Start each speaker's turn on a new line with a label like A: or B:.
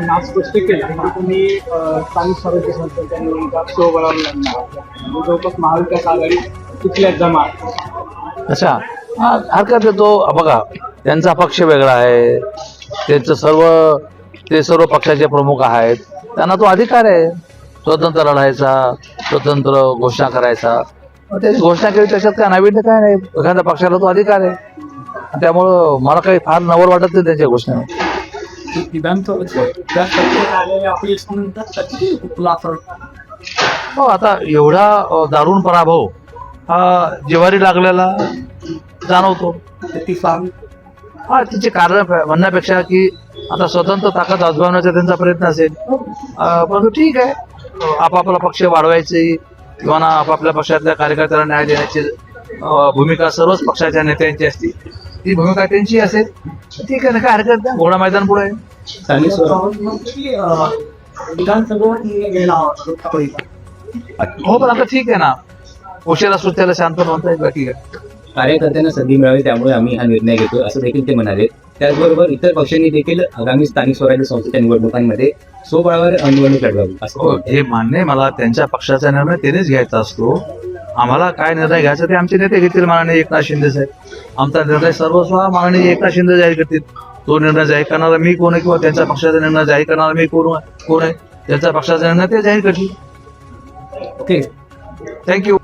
A: नाव स्पष्ट केलं की तुम्ही स्थानिक स्वराज्य संस्थांच्या निवडणुका स्वबळावर लढणार आहात. जवळपास महाविकास आघाडी तिथल्या जमा.
B: अच्छा, हरकत आहे. तो बघा, त्यांचा पक्ष वेगळा आहे, ते सर्व पक्षाचे प्रमुख आहेत, त्यांना तो अधिकार आहे स्वतंत्र लढायचा, स्वतंत्र घोषणा करायचा. त्याची घोषणा केली त्याच्यात काय नाविन्य काय नाही, एखाद्या पक्षाला तो अधिकार आहे. त्यामुळं मला काही फार नवल वाटत नाही त्यांच्या घोषणा. हो, आता एवढा दारुण पराभव हा जिव्हारी लागलेला जाणवतो. हा, तिचे कारण म्हणण्यापेक्षा की आता स्वतंत्र ताकद आजमावण्याचा त्यांचा प्रयत्न असेल, परंतु ठीक आहे, आपापला पक्ष वाढवायचे किंवा आपापल्या पक्षातल्या कार्यकर्त्यांना न्याय देण्याची भूमिका सर्वच पक्षाच्या नेत्यांची असते. ती भूमिका त्यांची असेल, ठीक आहे ना, काय हरकत नाही. घोडा मैदान पुढे आहे. हो, पण आता ठीक आहे ना, उशिरा सुट्ट्याला शांत म्हणता येईल. ठीक आहे,
C: कार्यकर्त्यांना संधी मिळावी त्यामुळे आम्ही हा निर्णय घेतो असं देखील ते म्हणाले. त्याचबरोबर इतर पक्षांनी देखील आगामी स्थानिक स्वराज्य संस्थेच्या निवडणुकांमध्ये स्वबळावर निवडणूक लढवावी असं
B: हे मान्य आहे मला. त्यांच्या पक्षाचा निर्णय त्यांनीच घ्यायचा असतो. आम्हाला काय निर्णय घ्यायचा ते आमचे नेते घेतील. माननीय एकनाथ शिंदे साहेब, आमचा निर्णय सर्वस्व माननीय एकनाथ शिंदे जाहीर करतील. तो निर्णय जाहीर करणारा मी कोण आहे किंवा त्यांच्या पक्षाचा निर्णय जाहीर करणारा मी कोण आहे, त्यांच्या पक्षाचा निर्णय ते जाहीर करतील.
C: Okay,
B: thank you.